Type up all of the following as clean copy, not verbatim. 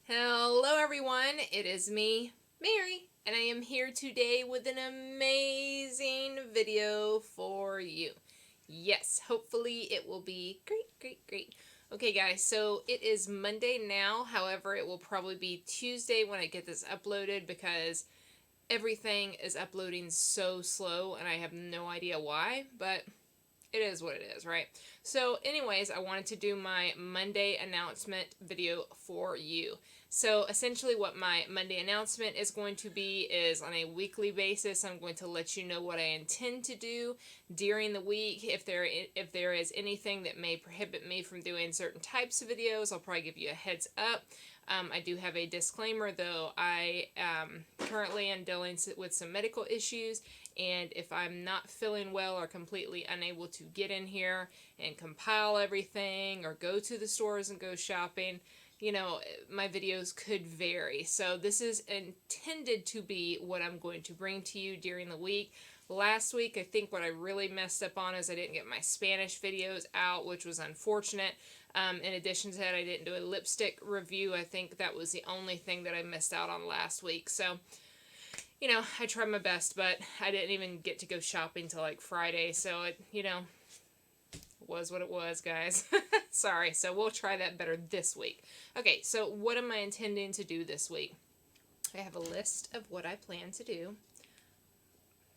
Hello everyone, it is me, Mary, and I am here today with an amazing video for you. Yes, hopefully it will be great. Okay guys, so it is Monday now, however it will probably be Tuesday when I get this uploaded because everything is uploading so slow and I have no idea why, but it is what it is, right? So anyways, I wanted to do my Monday announcement video for you. So essentially what my Monday announcement is going to be is on a weekly basis. I'm going to let you know what I intend to do during the week. If there is anything that may prohibit me from doing certain types of videos, I'll probably give you a heads up. I do have a disclaimer though. I currently am dealing with some medical issues, and if I'm not feeling well or completely unable to get in here and compile everything or go to the stores and go shopping, you know, my videos could vary. So this is intended to be what I'm going to bring to you during the week. Last week, I think what I really messed up on is I didn't get my Spanish videos out, which was unfortunate. In addition to that, I didn't do a lipstick review. I think that was the only thing that I missed out on last week. So, you know, I tried my best, but I didn't even get to go shopping till like Friday. So it, you know, was what it was, guys. Sorry. So we'll try that better this week. Okay, so what am I intending to do this week? I have a list of what I plan to do.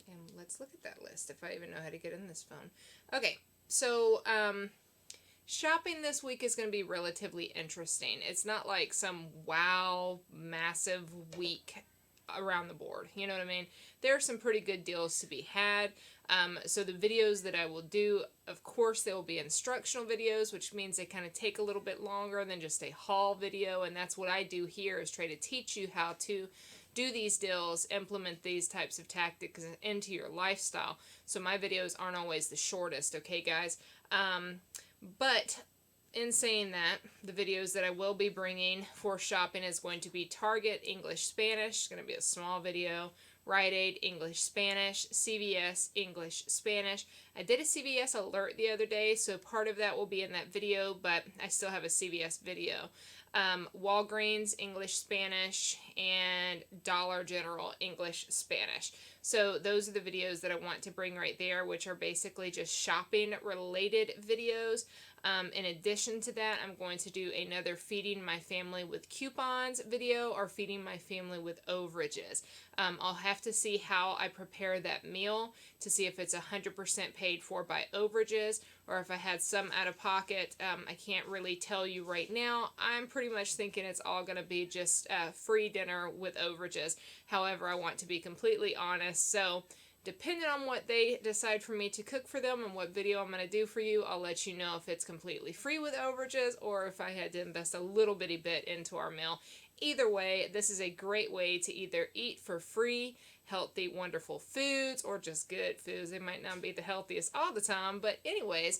And let's look at that list if I even know how to get in this phone. Okay, so shopping this week is going to be relatively interesting. It's not like some wow, massive week around the board. You know what I mean? There are some pretty good deals to be had. So the videos that I will do, of course, they will be instructional videos, which means they kind of take a little bit longer than just a haul video. And that's what I do here, is try to teach you how to do these deals, implement these types of tactics into your lifestyle. So my videos aren't always the shortest, okay, guys? But in saying that, the videos that I will be bringing for shopping is going to be Target English Spanish. It's going to be a small video. Rite Aid English Spanish. CVS English Spanish. I did a CVS alert the other day, so part of that will be in that video, but I still have a CVS video. Walgreens English Spanish, and Dollar General English Spanish. So those are the videos that I want to bring right there, which are basically just shopping related videos. In addition to that, I'm going to do another feeding my family with coupons video, or feeding my family with overages. I'll have to see how I prepare that meal to see if it's 100% paid for by overages, or if I had some out of pocket. I can't really tell you right now. I'm pretty much thinking it's all going to be just free dinner with overages. However, I want to be completely honest, so depending on what they decide for me to cook for them and what video I'm going to do for you, I'll let you know if it's completely free with overages or if I had to invest a little bitty bit into our meal. Either way, this is a great way to either eat for free, healthy, wonderful foods, or just good foods. They might not be the healthiest all the time, but anyways,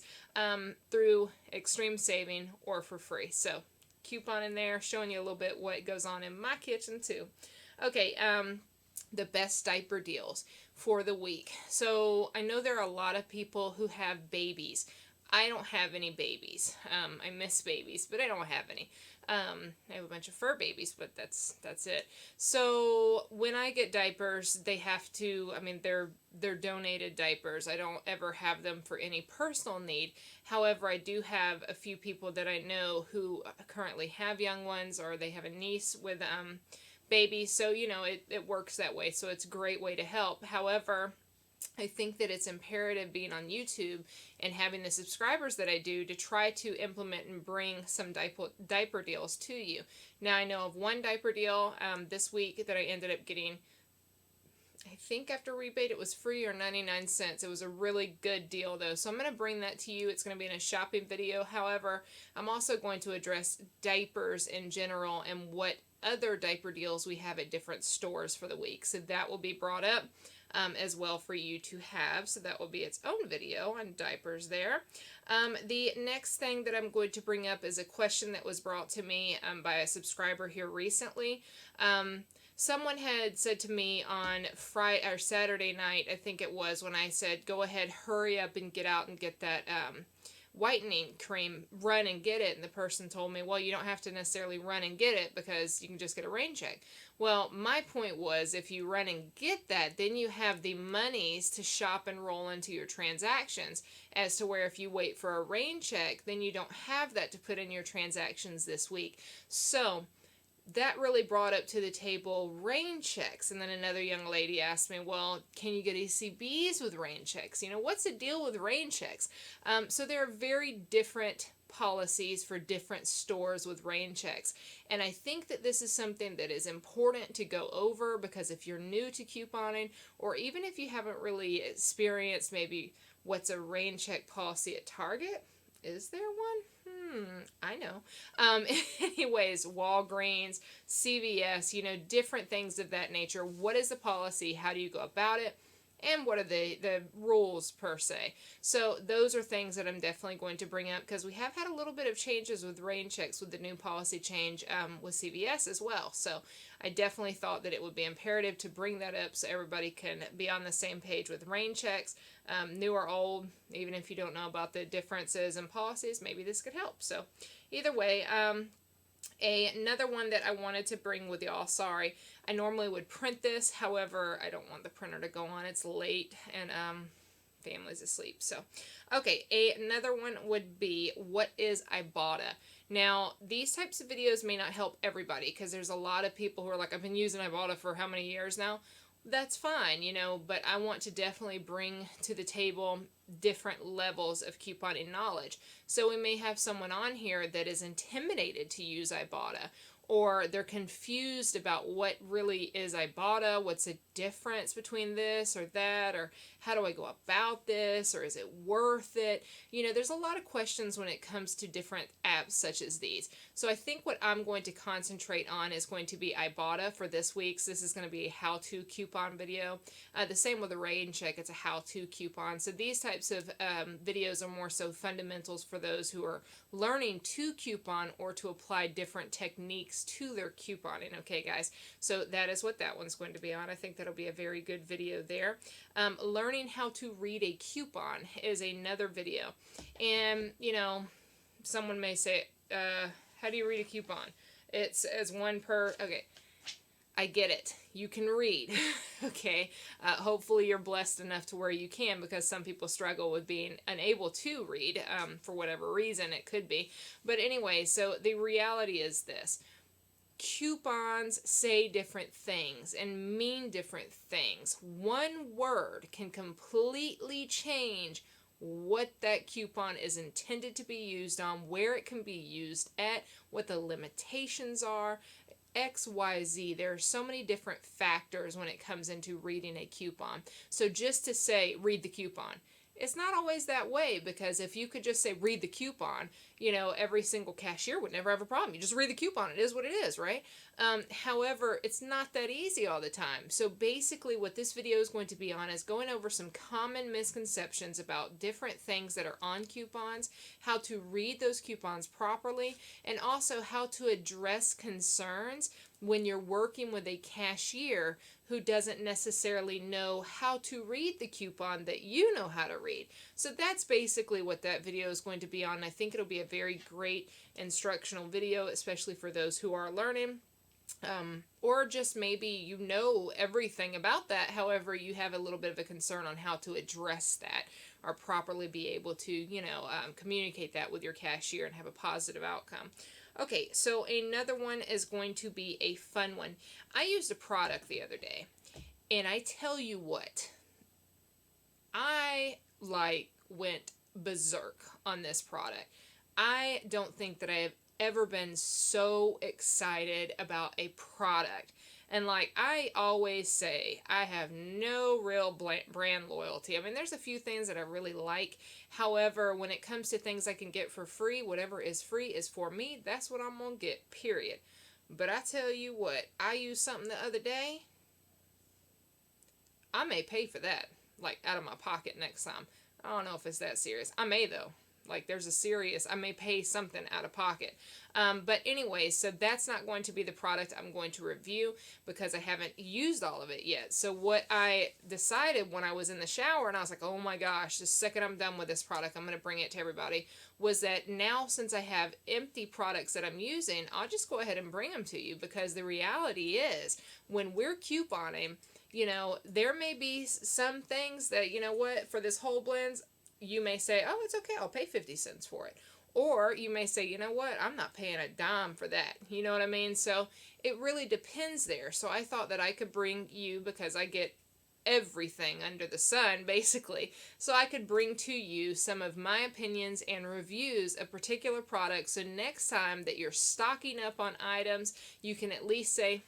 through extreme saving or for free. So, coupon in there, showing you a little bit what goes on in my kitchen too. Okay, the best diaper deals for the week. So I know there are a lot of people who have babies. I don't have any babies. I miss babies, but I don't have any. I have a bunch of fur babies, but that's it. So when I get diapers, they have to, I mean, they're donated diapers. I don't ever have them for any personal need. However, I do have a few people that I know who currently have young ones, or they have a niece with babies, so you know it works that way, so it's a great way to help. However, I think that it's imperative, being on YouTube and having the subscribers that I do, to try to implement and bring some diaper deals to you. Now, I know of one diaper deal this week that I ended up getting. I think after rebate it was free or 99 cents. It was a really good deal though. So I'm going to bring that to you. It's going to be in a shopping video. However, I'm also going to address diapers in general and what other diaper deals we have at different stores for the week. So that will be brought up as well for you to have. So that will be its own video on diapers there. The next thing that I'm going to bring up is a question that was brought to me by a subscriber here recently. Someone had said to me on Friday or Saturday night, I think it was, when I said, go ahead, hurry up and get out and get that whitening cream, run and get it. And the person told me, well, you don't have to necessarily run and get it because you can just get a rain check. Well, my point was, if you run and get that, then you have the monies to shop and roll into your transactions, as to where if you wait for a rain check, then you don't have that to put in your transactions this week. So that really brought up to the table rain checks. And then another young lady asked me, well, can you get ECBs with rain checks? What's the deal with rain checks? So there are very different policies for different stores with rain checks. And I think that this is something that is important to go over, because if you're new to couponing, or even if you haven't really experienced maybe what's a rain check policy at Target, is there one? I know. Anyways, Walgreens, CVS, different things of that nature. What is the policy? How do you go about it? And what are the rules per se? So those are things that I'm definitely going to bring up, because we have had a little bit of changes with rain checks with the new policy change with CVS as well. So I definitely thought that it would be imperative to bring that up so everybody can be on the same page with rain checks, new or old. Even if you don't know about the differences in policies, maybe this could help. So either way, another one that I wanted to bring with y'all, sorry, I normally would print this, however, I don't want the printer to go on, it's late, and family's asleep, so, okay, another one would be, what is Ibotta? Now, these types of videos may not help everybody, because there's a lot of people who are like, I've been using Ibotta for how many years now? That's fine, but I want to definitely bring to the table different levels of couponing knowledge. So we may have someone on here that is intimidated to use Ibotta, or they're confused about what really is Ibotta, what's the difference between this or that, or how do I go about this, or is it worth it? There's a lot of questions when it comes to different apps such as these. So I think what I'm going to concentrate on is going to be Ibotta for this week's. This is going to be a how-to coupon video. The same with the rain check, it's a how-to coupon. So these types of videos are more so fundamentals for those who are learning to coupon or to apply different techniques to their couponing. Okay, guys, so that is what that one's going to be on. I think that'll be a very good video there. Learning how to read a coupon is another video. And, someone may say, how do you read a coupon? It's as one per, okay, I get it. You can read, okay? Hopefully you're blessed enough to where you can, because some people struggle with being unable to read for whatever reason it could be. But anyway, so the reality is this. Coupons say different things and mean different things. One word can completely change what that coupon is intended to be used on, where it can be used at, what the limitations are, X, Y, Z. There are so many different factors when it comes into reading a coupon. So just to say, read the coupon, it's not always that way, because if you could just say, read the coupon, every single cashier would never have a problem. You just read the coupon. It is what it is, right? However, it's not that easy all the time. So basically what this video is going to be on is going over some common misconceptions about different things that are on coupons, how to read those coupons properly, and also how to address concerns when you're working with a cashier who doesn't necessarily know how to read the coupon that you know how to read. So that's basically what that video is going to be on. I think it'll be a very great instructional video, especially for those who are learning. Or just maybe you know everything about that, however you have a little bit of a concern on how to address that or properly be able to, communicate that with your cashier and have a positive outcome. Okay, so another one is going to be a fun one. I used a product the other day, and I tell you what, I went berserk on this product. I don't think that I have ever been so excited about a product. And like I always say, I have no real brand loyalty. I mean, there's a few things that I really like. However, when it comes to things I can get for free, whatever is free is for me. That's what I'm going to get, period. But I tell you what, I used something the other day. I may pay for that, like out of my pocket next time. I don't know if it's that serious. I may though. Like there's a serious, I may pay something out of pocket. But anyway, so that's not going to be the product I'm going to review because I haven't used all of it yet. So what I decided when I was in the shower and I was like, oh my gosh, the second I'm done with this product, I'm going to bring it to everybody, was that now since I have empty products that I'm using, I'll just go ahead and bring them to you, because the reality is when we're couponing, you know, there may be some things that, you know what, for this whole blends, you may say, oh, it's okay, I'll pay 50 cents for it. Or you may say, you know what, I'm not paying a dime for that. You know what I mean? So it really depends there. So I thought that I could bring you, because I get everything under the sun, basically. So I could bring to you some of my opinions and reviews of particular products. So next time that you're stocking up on items, you can at least say,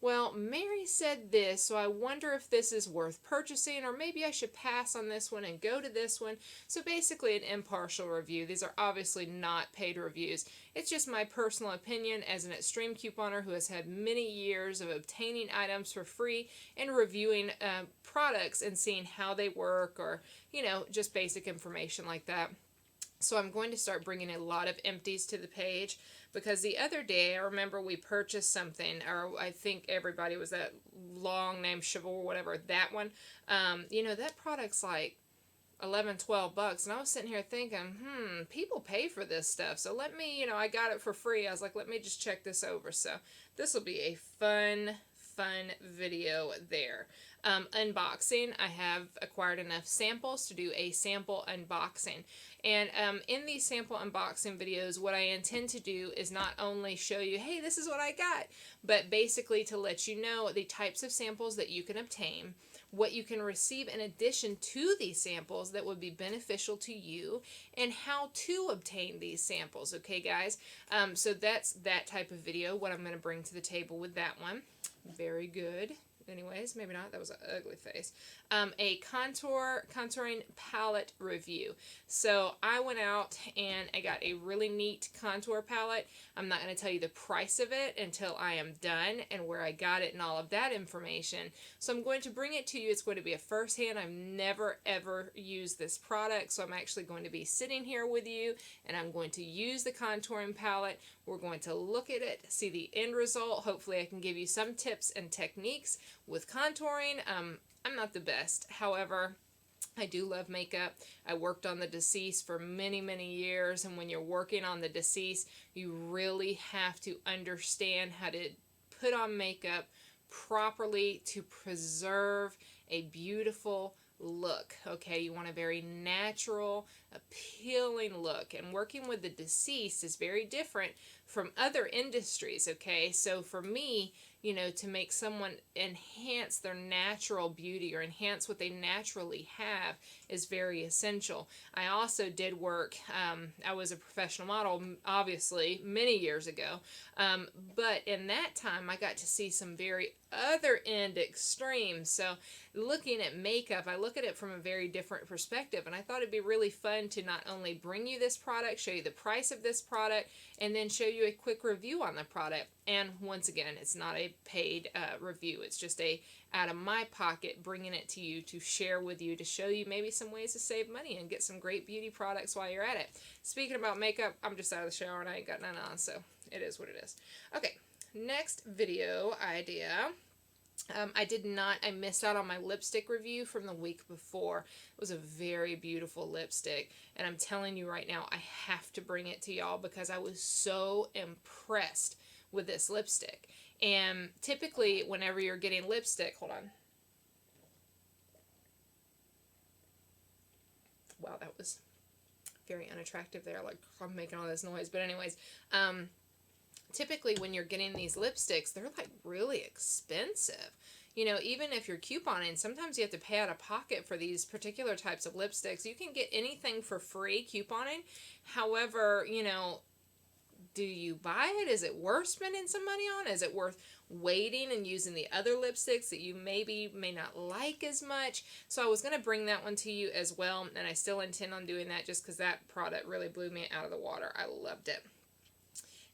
well, Mary said this, so I wonder if this is worth purchasing, or maybe I should pass on this one and go to this one. So basically an impartial review. These are obviously not paid reviews. It's just my personal opinion as an extreme couponer who has had many years of obtaining items for free and reviewing products and seeing how they work, or, you know, just basic information like that. So I'm going to start bringing a lot of empties to the page, because the other day I remember we purchased something, or I think everybody was that long name Chevrolet, whatever, that one. You know, that product's like 11, 12 bucks. And I was sitting here thinking, people pay for this stuff. So let me, you know, I got it for free. I was like, let me just check this over. So this will be a fun video there. Unboxing, I have acquired enough samples to do a sample unboxing. And in these sample unboxing videos, what I intend to do is not only show you, hey, this is what I got, but basically to let you know the types of samples that you can obtain, what you can receive in addition to these samples that would be beneficial to you, and how to obtain these samples. Okay, guys? So that's that type of video, what I'm going to bring to the table with that one. Very good. Anyways, maybe not. That was an ugly face. A contouring palette review. So I went out and I got a really neat contour palette. I'm not going to tell you the price of it until I am done and where I got it and all of that information. So I'm going to bring it to you. It's going to be a first hand. I've never ever used this product, so I'm actually going to be sitting here with you and I'm going to use the contouring palette. We're going to look at it, see the end result. Hopefully I can give you some tips and techniques with contouring. I'm not the best. However, I do love makeup. I worked on the deceased for many, many years, and when you're working on the deceased, you really have to understand how to put on makeup properly to preserve a beautiful look. Okay, you want a very natural, appealing look, and working with the deceased is very different from other industries. Okay, so for me, you know, to make someone enhance their natural beauty or enhance what they naturally have is very essential. I also did work, I was a professional model, obviously, many years ago, but in that time I got to see some very other end extremes. So looking at makeup, I look at it from a very different perspective, and I thought it'd be really fun to not only bring you this product, show you the price of this product, and then show you a quick review on the product. And once again, it's not a paid review. It's just a out of my pocket, bringing it to you to share with you, to show you maybe some ways to save money and get some great beauty products while you're at it. Speaking about makeup, I'm just out of the shower and I ain't got none on, so it is what it is. Okay, next video idea. I missed out on my lipstick review from the week before. It was a very beautiful lipstick, and I'm telling you right now, I have to bring it to y'all because I was so impressed with this lipstick. And typically, whenever you're getting lipstick, hold on. Wow, that was very unattractive there. Like, I'm making all this noise. But anyways, typically when you're getting these lipsticks, they're like really expensive. You know, even if you're couponing, sometimes you have to pay out of pocket for these particular types of lipsticks. You can get anything for free couponing. However, you know, do you buy it? Is it worth spending some money on? Is it worth waiting and using the other lipsticks that you may not like as much? So I was going to bring that one to you as well, and I still intend on doing that just because that product really blew me out of the water. I loved it.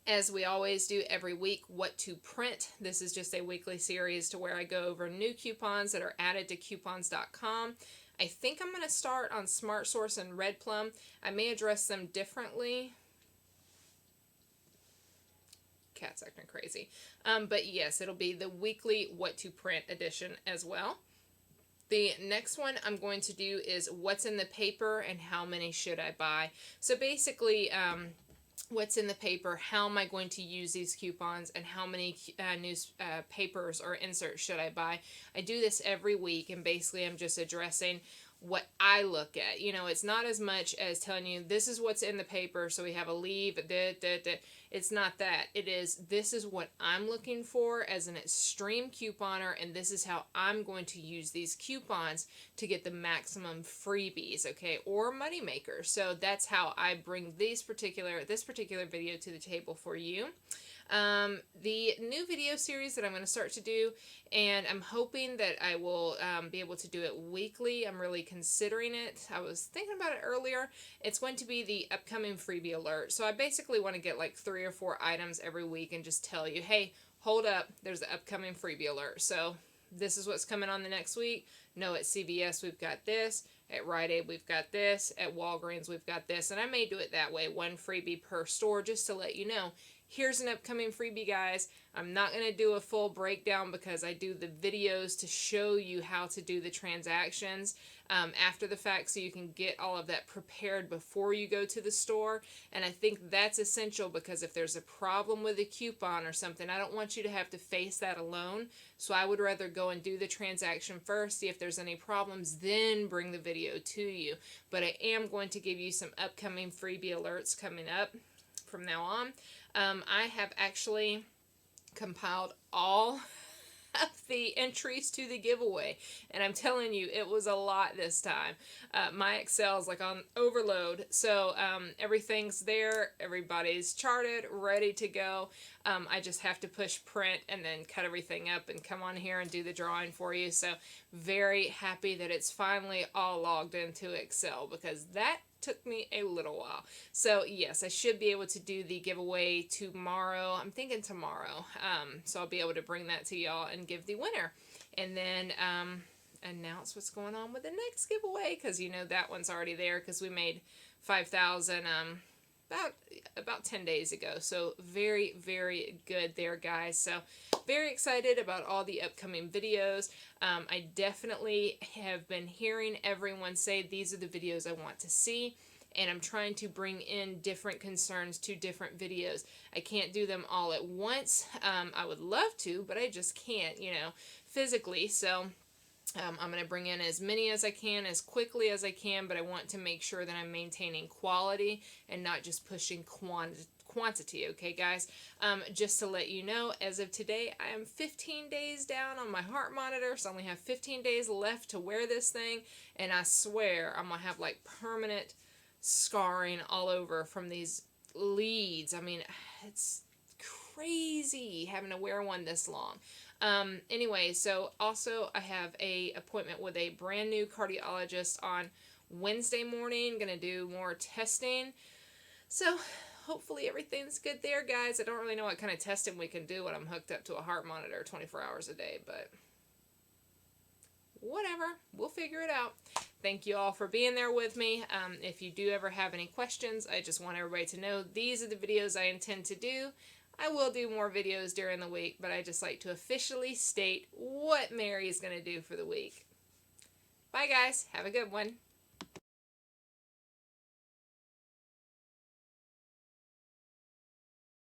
As we always do every week, what to print. This is just a weekly series to where I go over new coupons that are added to coupons.com. I think I'm going to start on Smart Source and Red Plum. I may address them differently. Cat's acting crazy. But yes, it'll be the weekly What to Print edition as well. The next one I'm going to do is what's in the paper and how many should I buy. So basically, what's in the paper, how am I going to use these coupons, and how many newspapers or inserts should I buy. I do this every week, and basically I'm just addressing what I look at. You know, it's not as much as telling you this is what's in the paper, so we have a leave, it's not that. It is, this is what I'm looking for as an extreme couponer, and this is how I'm going to use these coupons to get the maximum freebies, okay, or money makers. So that's how I bring this particular video to the table for you. The new video series that I'm going to start to do, and I'm hoping that I will be able to do it weekly. I'm really considering it. I was thinking about it earlier. It's going to be the upcoming freebie alert. So I basically want to get like 3 or 4 items every week and just tell you, hey, hold up, there's the upcoming freebie alert. So this is what's coming on the next week. No, at CVS we've got this. At Rite Aid we've got this. At Walgreens we've got this. And I may do it that way, 1 freebie per store, just to let you know. Here's an upcoming freebie, guys. I'm not going to do a full breakdown because I do the videos to show you how to do the transactions after the fact, so you can get all of that prepared before you go to the store. And I think that's essential, because if there's a problem with a coupon or something, I don't want you to have to face that alone. So I would rather go and do the transaction first, see if there's any problems, then bring the video to you. But I am going to give you some upcoming freebie alerts coming up from now on. I have actually compiled all of the entries to the giveaway, and I'm telling you, it was a lot this time. My Excel's like on overload, so everything's there, everybody's charted, ready to go. I just have to push print and then cut everything up and come on here and do the drawing for you. So very happy that it's finally all logged into Excel, because that took me a little while. So yes, I should be able to do the giveaway tomorrow. I'm thinking tomorrow. So I'll be able to bring that to y'all and give the winner. And then announce what's going on with the next giveaway, because you know that one's already there, because we made 5,000 about 10 days ago. So very, very good there, guys. So very excited about all the upcoming videos. I definitely have been hearing everyone say these are the videos I want to see, and I'm trying to bring in different concerns to different videos. I can't do them all at once. I would love to, but I just can't, you know, physically. So I'm going to bring in as many as I can, as quickly as I can, but I want to make sure that I'm maintaining quality and not just pushing quantity, okay, guys? Just to let you know, as of today, I am 15 days down on my heart monitor, so I only have 15 days left to wear this thing, and I swear I'm going to have, like, permanent scarring all over from these leads. I mean, it's crazy having to wear one this long. Anyway, so also I have a appointment with a brand new cardiologist on Wednesday morning. Gonna do more testing. So hopefully everything's good there, guys. I don't really know what kind of testing we can do when I'm hooked up to a heart monitor 24 hours a day, but whatever, we'll figure it out. Thank you all for being there with me. If you do ever have any questions, I just want everybody to know these are the videos I intend to do. I will do more videos during the week, but I just like to officially state what Mary is going to do for the week. Bye, guys. Have a good one.